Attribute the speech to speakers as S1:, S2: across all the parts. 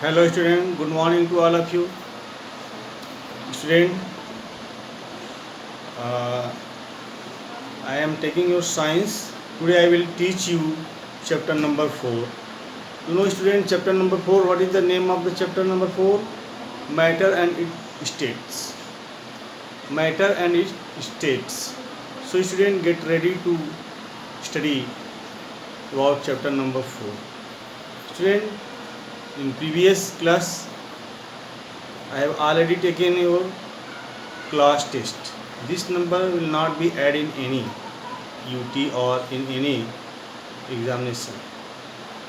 S1: Hello student, good morning to all of you. Student, uh, I am taking your science. Today I will teach you chapter number 4. You know student, chapter number 4, what is the name of the chapter number 4? Matter and its states. Matter and its states. So student, get ready to study about chapter number 4. Student, in previous class I have already taken your class test. This number will not be added in any UT or in any examination.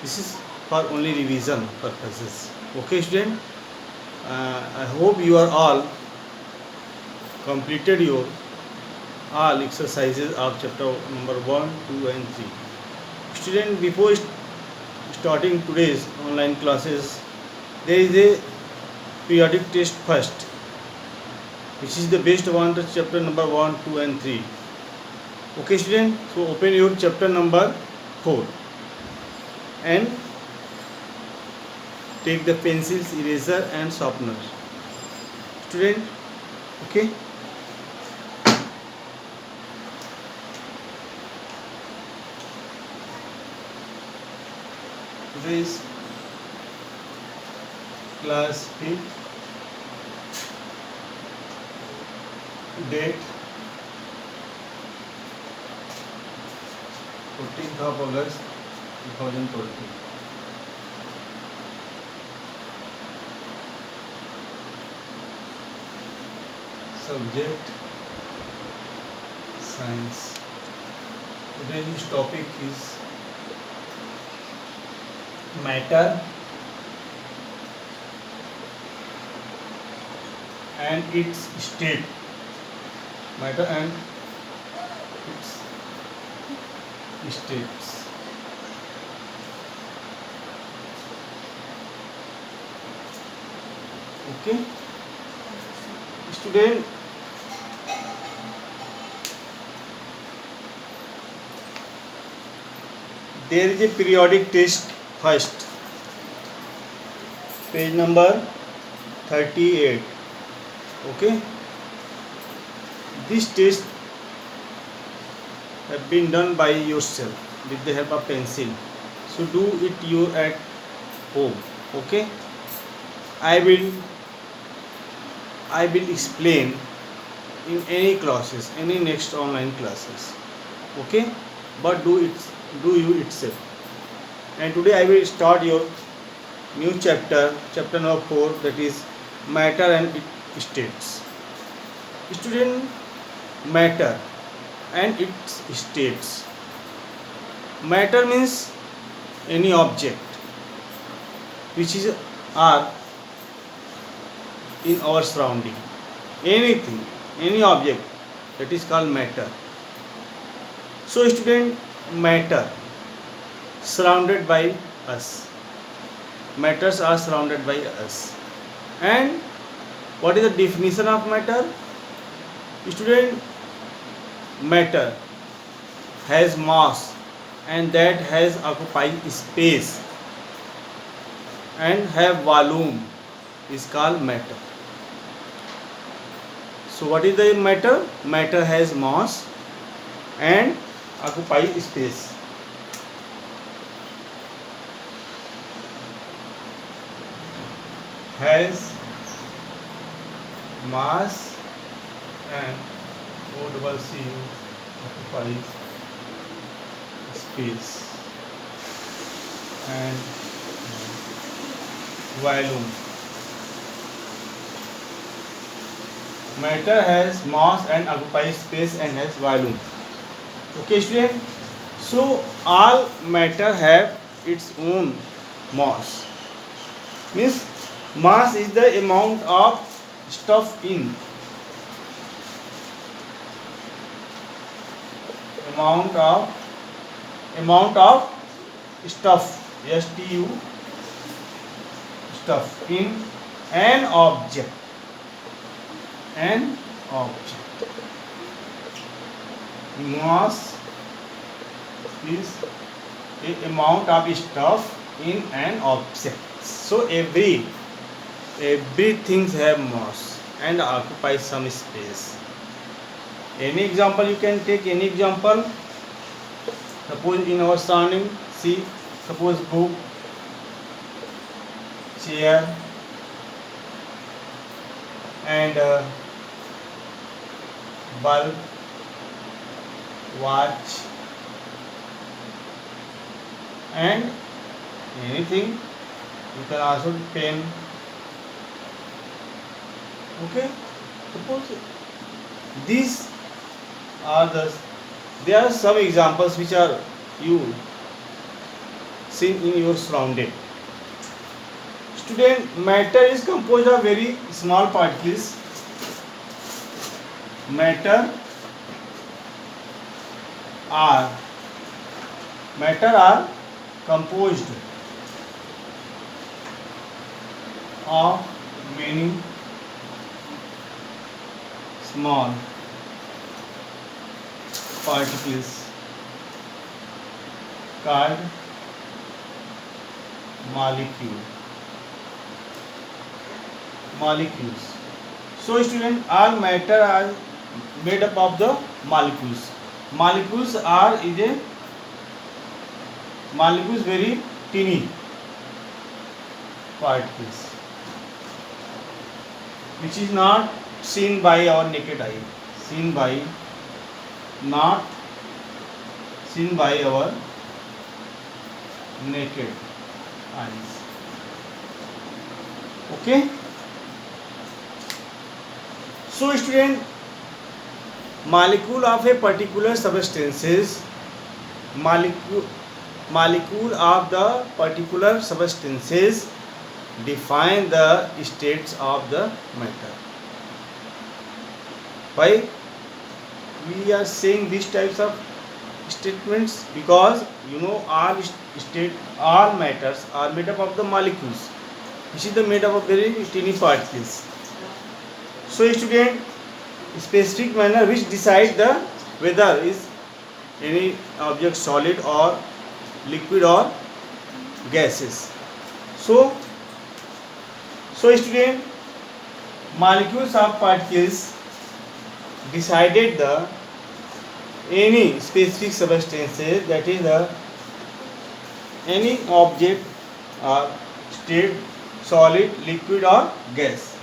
S1: This is for only revision purposes. Okay student, I hope you are all completed your all exercises of chapter number 1, 2 and 3. Student, before starting today's online classes, there is a periodic test first, which is the based on the chapter number 1, 2 and 3. Okay student, so open your chapter number 4 and take the pencils, eraser and sharpener. Student, okay. Today is class 5th, date 14th of August 2020. Subject science. Today's topic is matter and its state. Matter and its states. Okay student, there is a periodic test first, page number 38. Okay, this test have been done by yourself with the help of pencil, so do it you at home. Okay, I will explain in any classes, any next online classes. Okay, but do you itself. And today I will start your new chapter number 4, that is matter and its states. Student, matter and its states. Matter means any object which is are in our surrounding. Anything, any object, that is called matter. So student, matter surrounded by us. Matters are surrounded by us. And what is the definition of matter? Student, matter has mass and that has occupied space and have volume is called matter. So what is the matter? Matter has mass and occupy space. Has mass and O-double-C occupies space and volume. Matter has mass and occupies space and has volume. Okay student, so all matter have its own mass. Means mass is the amount of stuff in, amount of stuff, STU, stuff in an object. An object. Mass is the amount of stuff in an object. So everything have mass and occupies some space. Any example you can take, any example. Suppose in our surrounding, see, suppose book, chair, and bulb, watch, and anything. You can also pen. Okay. Suppose these are there are some examples which are you seen in your surrounding. Student, matter is composed of very small particles. Matter are composed of many small particles called molecules. So student, all matter are made up of the molecules. Molecules very teeny particles which is not seen by our naked eye. Not seen by our naked eyes. Okay. So student, molecule of a particular substances, molecule of the particular substances define the states of the matter. Why we are saying these types of statements? Because all matters are made up of the molecules, which is made up of very tiny particles. So student, specific manner which decide the whether is any object solid or liquid or gases. So student, molecules of particles decided the any specific substances, that is any object or state, solid, liquid or gas.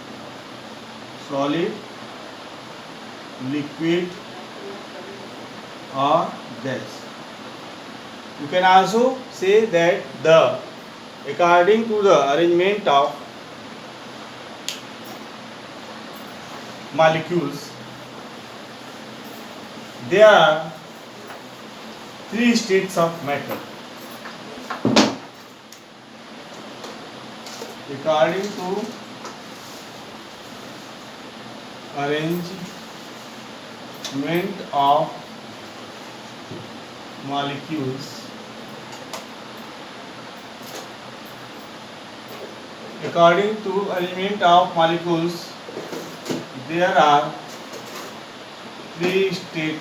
S1: Solid, liquid or gas. You can also say that according to the arrangement of molecules, there are three states of matter. According to arrangement of molecules, there are three states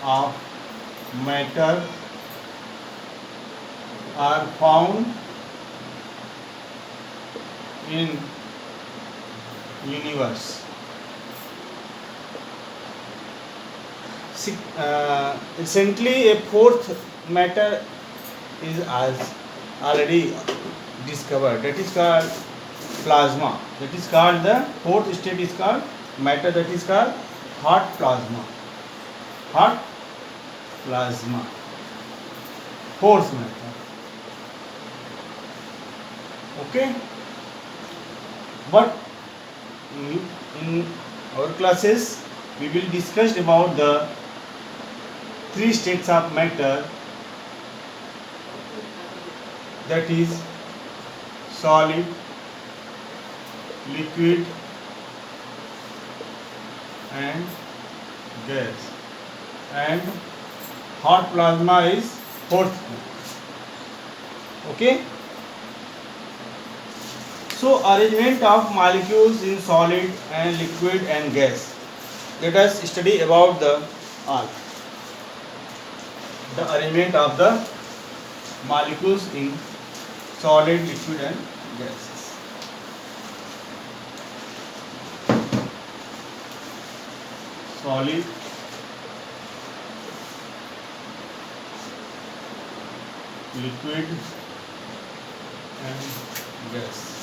S1: of matter are found in universe. Recently, a fourth matter is already discovered. That is called plasma. That is called the fourth state is called matter. That is called hot plasma. Hot plasma. Fourth matter. Okay. But in our classes we will discuss about the three states of matter, that is solid, liquid and gas, and hot plasma is fourth. Okay. So arrangement of molecules in solid and liquid and gas. Let us study about the arrangement of the molecules in solid, liquid and gases. Solid, liquid and gas.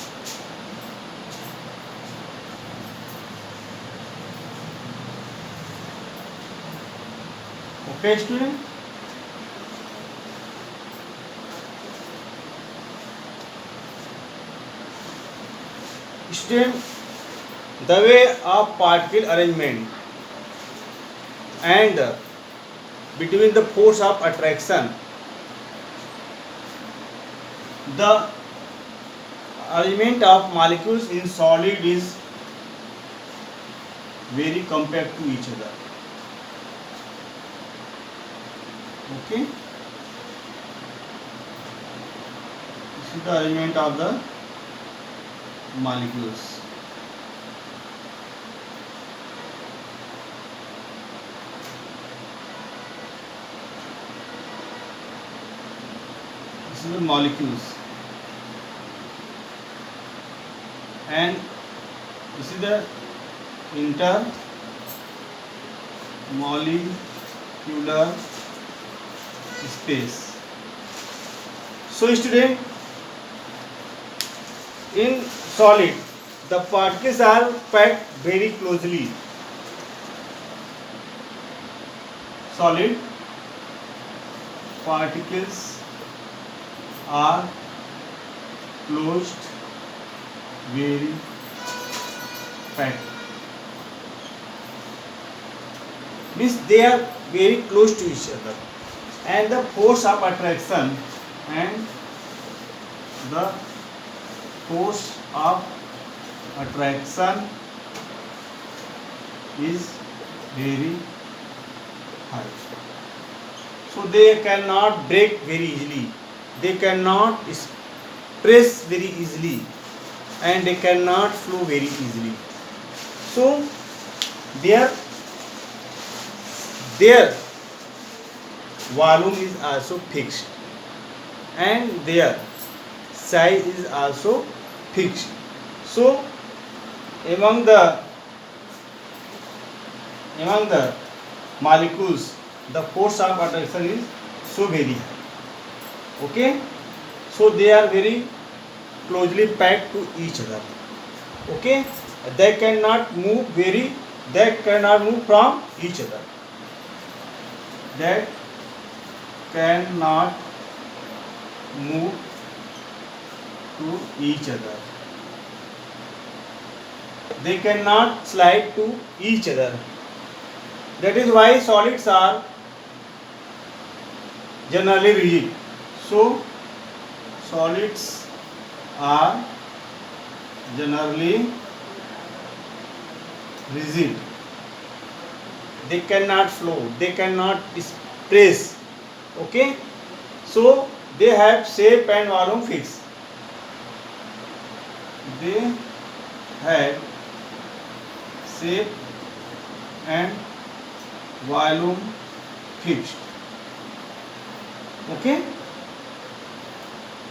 S1: Okay, student. Student, the way of particle arrangement and between the force of attraction, the arrangement of molecules in solid is very compact to each other. Okay, this is the arrangement of the molecules. This is the molecules, and this is the intermolecular space. So student, in solid the particles are packed very closely. Solid particles are closed very packed, means they are very close to each other, and the force of attraction and the force of attraction is very high. So they cannot break very easily, they cannot press very easily, and they cannot flow very easily. So their volume is also fixed and their size is also fixed. So among the molecules the force of attraction is so very high. Okay, so they are very closely packed to each other. Okay, they cannot move from each other, that cannot move to each other, they cannot slide to each other. That is why solids are generally rigid. So solids are generally rigid, they cannot flow, they cannot press. Okay, so they have shape and volume fixed, they have shape and volume fixed. Okay,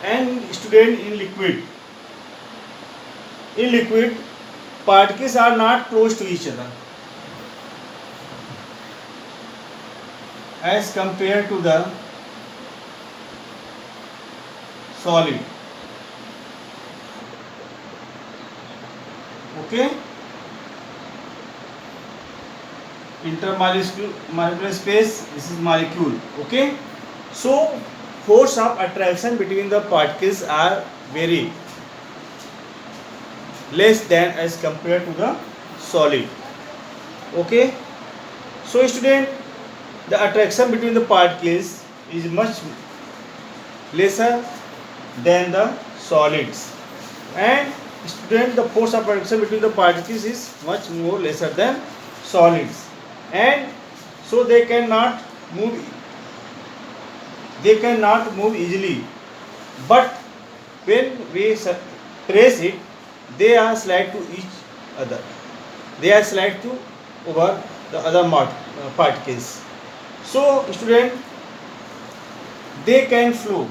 S1: and student, in liquid particles are not close to each other as compared to the solid. Okay, intermolecular space, this is molecule. Okay, so force of attraction between the particles are very less than as compared to the solid. Okay, so student, the attraction between the particles is much lesser than the solids, and student, the force of attraction between the particles is much more lesser than solids, and so they cannot move easily, but when we press it, they are slide to each other, they are slide to over the other particles. So student, they can flow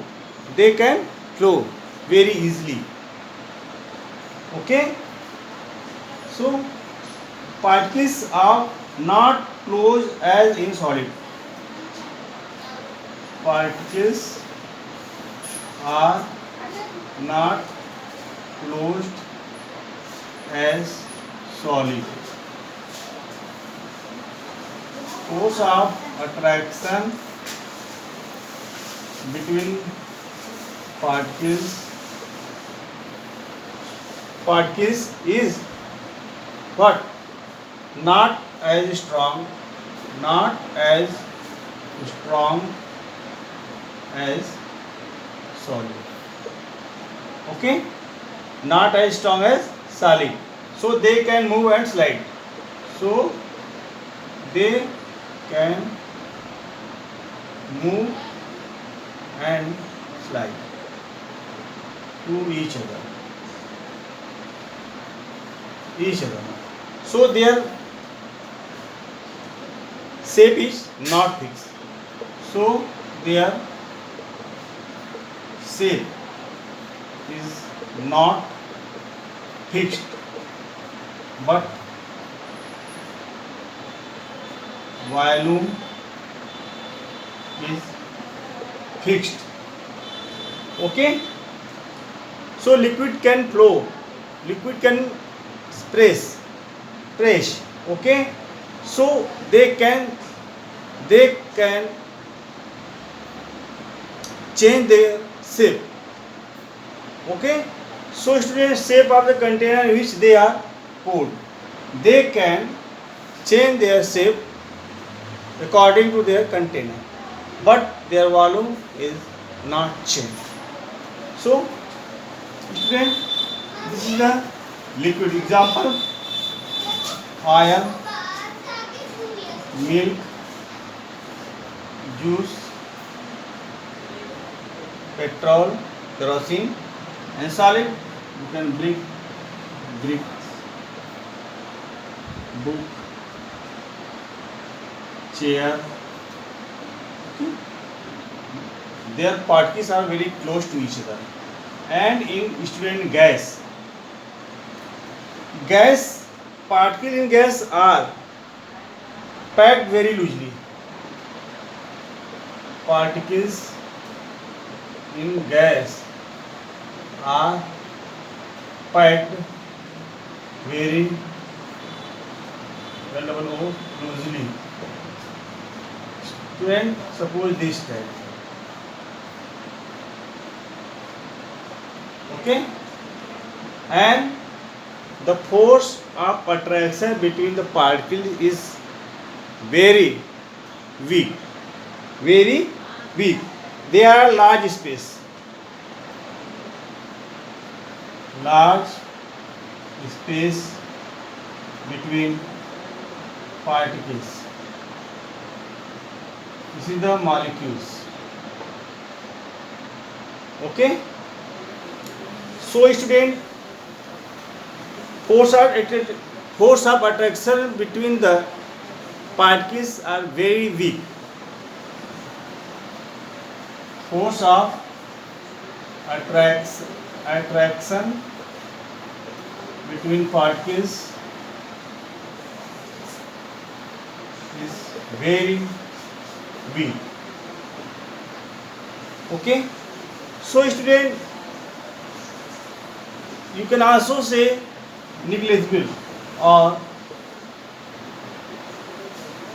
S1: they can flow very easily. Okay, so particles are not closed as in solid. Particles are not closed as solid. Force of attraction between particles is what? Not as strong, not as strong as solid. Okay, not as strong as solid. So they can move and slide. So they can move and slide to each other. So their shape is not fixed. So their shape is not fixed, but volume is fixed. Okay, so liquid can flow, liquid can press. Okay, so they can change their shape. Okay, so students, shape of the container in which they are poured, they can change their shape according to their container, but their volume is not changed. So student, this is the liquid. Example: oil, milk, juice, petrol, kerosene, and solid. You can brick, book, chair. Their particles are very close to each other. And in student, gas particles in gas are packed very loosely. Particles in gas are packed very loosely. Student, suppose this type. Okay, and the force of attraction between the particles is very weak. They are large space between particles. This is the molecules. Okay, so student, force of attraction between the particles are very weak. Force of attraction between particles is very weak. Okay, so student, you can also say negligible or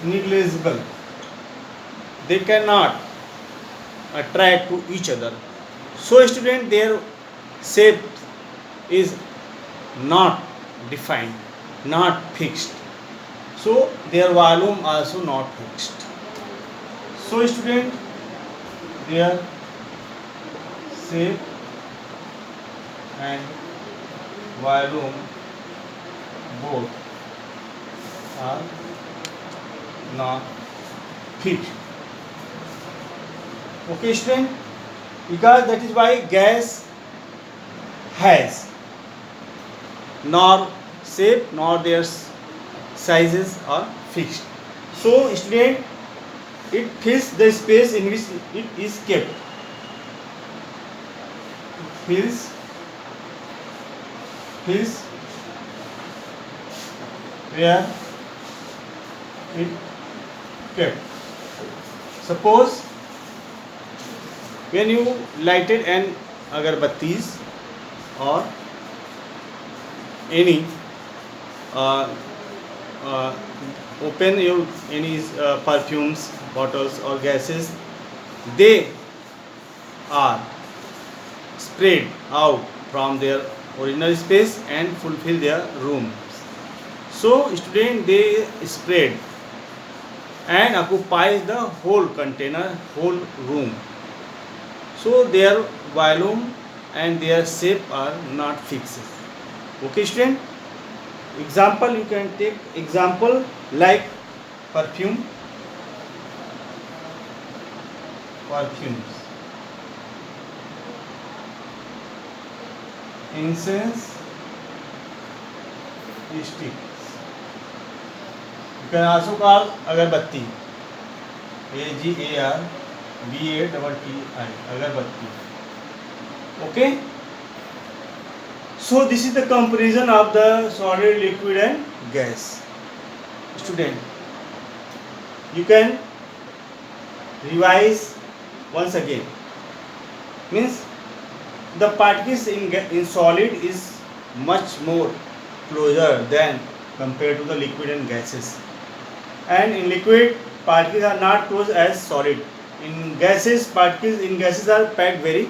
S1: negligible. They cannot attract to each other. So student, their shape is not defined, not fixed. So their volume also not fixed. So student, their shape and volume both are not fixed. Okay student, because that is why gas has nor shape nor their sizes are fixed. So student, it fills the space in which it is kept. fills where it kept. Suppose when you lighted an agarbatti or any uh, uh, open your any perfumes bottles or gases, they are spread out from their original space and fulfill their rooms. So student, they spread and occupies the whole container, whole room. So their volume and their shape are not fixed. Okay student? Example, you can take example like perfumes, incense sticks. You can also call agarbatti, AGARBATTI, agarbatti. Okay. So this is the comparison of the solid, liquid and gas. Student, you can revise once again. Means the particles in solid is much more closer than compared to the liquid and gases. And in liquid, particles are not close as solid. In gases, particles in gases are packed very,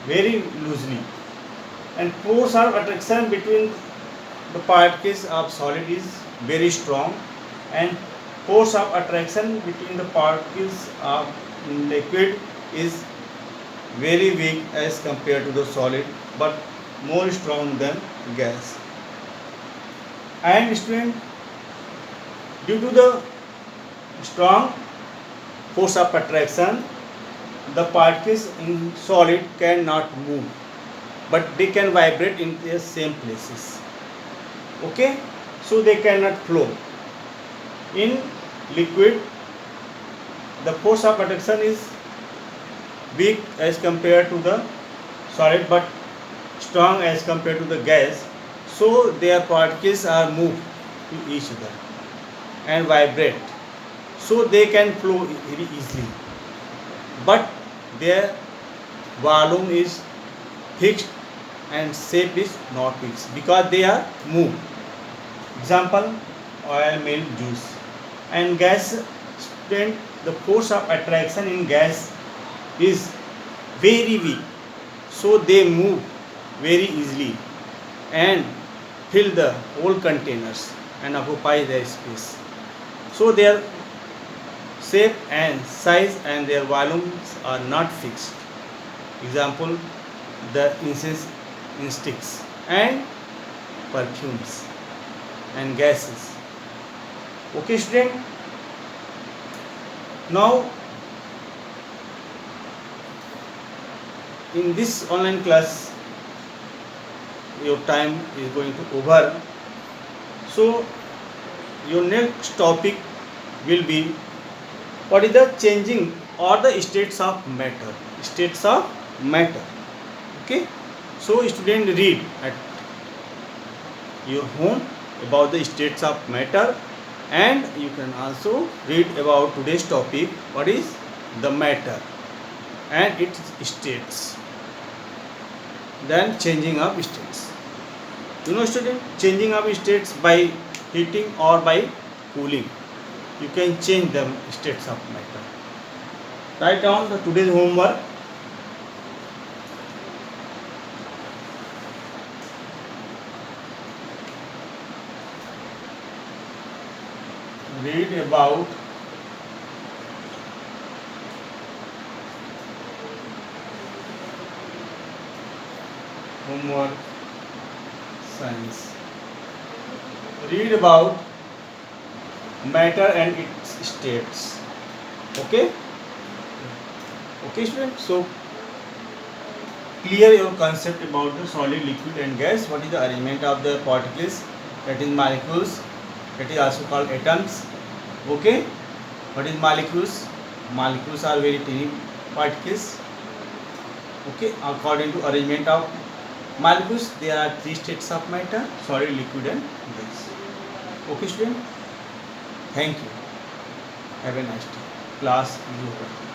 S1: very loosely. And force of attraction between the particles of solid is very strong, and force of attraction between the particles of liquid is very weak as compared to the solid, but more strong than gas. And student, due to the strong force of attraction, the particles in solid cannot move, but they can vibrate in the same places. Okay, so they cannot flow. In liquid, the force of attraction is weak as compared to the solid, but strong as compared to the gas. So their particles are moved to each other and vibrate, so they can flow very easily, but their volume is fixed and shape is not fixed because they are moved. Example, oil, milk, juice. And gas, student, the force of attraction in gas is very weak, so they move very easily and fill the whole containers and occupy their space. So their shape and size and their volumes are not fixed. Example, the incense sticks and perfumes and gases. Okay student, now in this online class your time is going to over, so your next topic will be what is the changing or the states of matter. Okay, so student, read at your home about the states of matter, and you can also read about today's topic, what is the matter and its states, then changing of states. You know student, changing of states by heating or by cooling, you can change the states of matter. Write down the today's homework. Read about homework science. Read about matter and its states. Okay, student, so clear your concept about the solid, liquid and gas. What is the arrangement of the particles, that is molecules, that is also called atoms. Okay, what is molecules? Molecules are very tiny particles. Okay, according to arrangement of molecules, there are three states of matter: solid, liquid, and gas. Okay, student. Thank you. Have a nice day. Class is over.